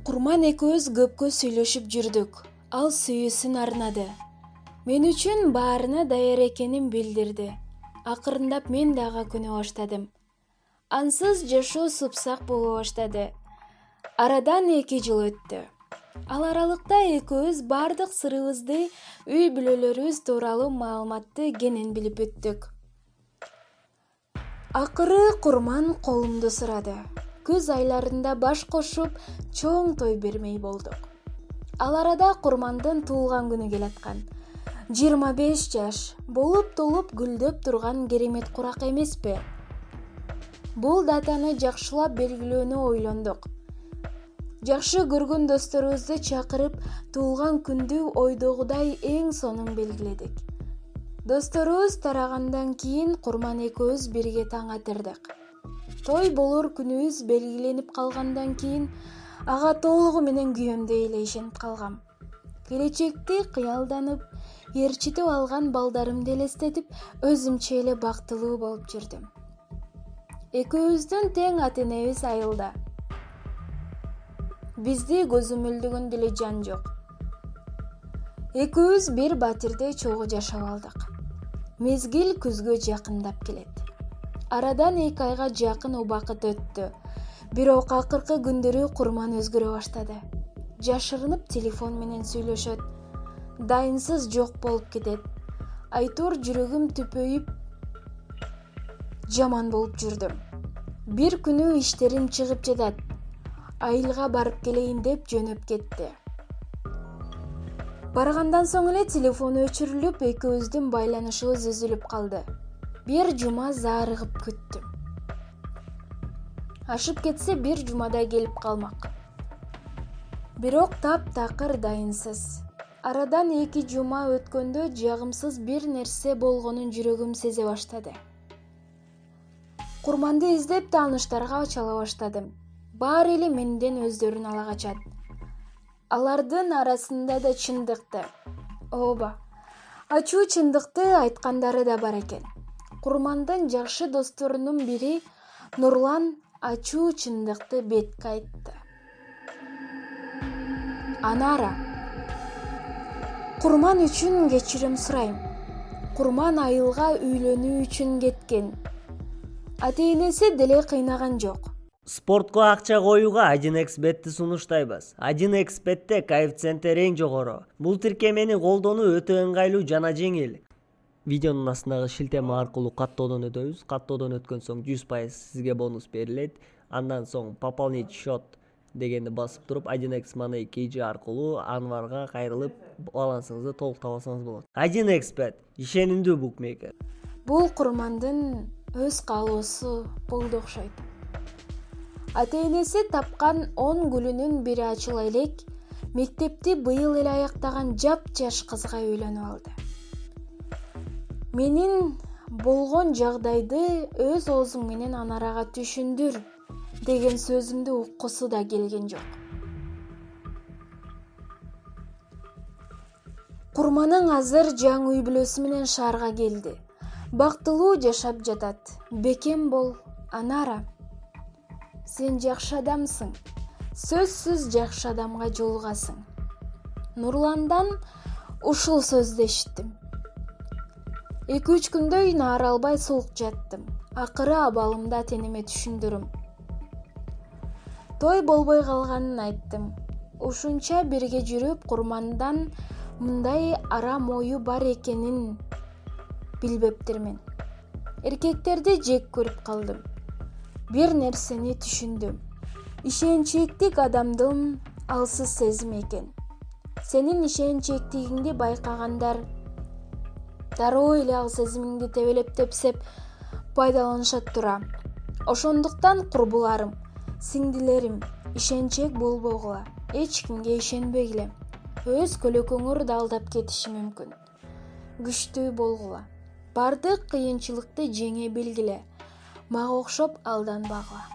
Курман экөөбүз көпкө сүйлөшүп жүрдүк. Ал сүйүүсүн арнады. Мен үчүн баарына даяр экенин билдирди. Акырындап мен да ага күнөө баштадым. Ансыз жашоо сыпсак боло баштады. Арадан 2 жыл өттү. Ал аралыкта экөөбүз бардык сырыбызды, үй бүлөлөрүбүз тууралуу маалыматты кенен билип бүттүк. Акыры Курман колумду сурады. Күз айларында баш кошуп, чоң той бермей болдук. Ал арада Курмандын туулган күнү келаткан. 25 жаш, болуп толуп гүлдөп турган керемет курак эмеспи? Бул датаны жакшылап белгилөөнү ойлондук. Жакшы көргөн досторубузду чакырып, туулган күндү ойдогудай эң сонун белгиледик. Досторубуз тарагандан кийин Курман экөөбүз бирге таң атырдык. Той болор күнүбүз белгиленип калгандан кийин ага толугу менен күйөөмдөй эле ишенип калгам. Келечекти кыялданып, ээрчитип алган балдарымды элестетип, өзүмчө эле бактылуу болуп жүрдүм. Экөөбүздүн тең ата-энебиз айылда. Бизди көзөмөлдөгөн деле жан жок. Экөөбүз бир батирде чогуу жашап алдык. Мезгил күзгө жакындап келет. Арадан 2 айга жакын убакыт өттү. Бирок акыркы күндөрү Курман өзгөрө баштады. Жашырынып телефон менен сүйлөшөт. Дайынсыз жок болуп кетет. Айтор жүрөгүм түпөйүп жаман болуп жүрдүм. Бир күнү иштерим чыгып жатат. Айылга барып келейин деп жөнөп кетти. Баргандан соң эле телефону өчүрүлүп, экөөбүздүн байланышыбыз үзүлүп калды. Бир жума заарыгып күттүм. Ашып кетсе бир жумадай келип калмак. Бирок таптакыр дайынсыз. Арадан 2 жума өткөндө жагымсыз бир нерсе болгонун жүрөгүм сезе баштады. Курманды издеп тааныштарга чала баштадым. Баары эле менден өздөрүн ала качат. Алардын арасында да чындыкты, ооба, ачуу чындыкты айткандары да бар экен. Курмандын жакшы досторунун бири Нурлан ачуу чындыкты бетке айтты. Анара. Курман үчүн кечирим сурайм. Курман айылга үйлөнүү үчүн кеткен. Ата-энеси деле кыйнаган жок. Спортко акча коюуга 1xbetти сунуштайбыз. 1xbetте коэффициенттер эң жогору. Бул тиркемени колдонуу өтө ыңгайлуу жана жеңил. Видеонун астындагы шилтеме аркылуу каттоодон өтөбүз. Каттоодон өткөн соң 100% сизге бонус берилет. Андан соң пополнить счет дегенди басып туруп 1x Money KG аркылуу Анварга кайрылып балансыңызды толуктап алсаңыз болот. 1xbet ишенимдүү букмекер. Бул Курмандын өз каалоосу болду окшойт. Ата-энеси тапкан 10 гүлүнүн бири ачыла элек, мектепти быйыл эле аяктаган жап-жаш кызга үйлөнүп алды. Менин болгон жагдайды өз оозуң менен Анарага түшүндүр деген сөзүмдү уккусу да келген жок. Курманың азыр жаңы үй бүлөсү менен шаарга келди. Бактылуу жашап жатат. Бекем бол, Анара. Сен жакшы адамсың. Сөзсүз жакшы адамга жолугасың. Нурландан ушул сөздү эшиттим. 2-3 күндөй наара албай суук жаттым. Акыры абалымды ата-энеме түшүндүрүм. Той болбой калганын айттым. Ушунча бирге жүрүп, Курмандан мындай арам ою бар экенин билбептирмин. Эркектерди жек көрүп калдым. Бир нерсени түшүндүм. Ишенчектик адамдын алсыз сезим экен. Сенин ишенчектигиңди байкагандар дароо эле ал сезимиңди тебелеп тепсеп пайдаланышат тура. Ошондуктан курбуларым, сиңдилерим, ишенчек болбогула, эч кимге ишенбегиле. Өз көлөкөңөр да алдап кетиши мүмкүн. Күчтүү болгула. Бардык кыйынчылыкты жеңе билгиле. Мага окшоп алданбагыла.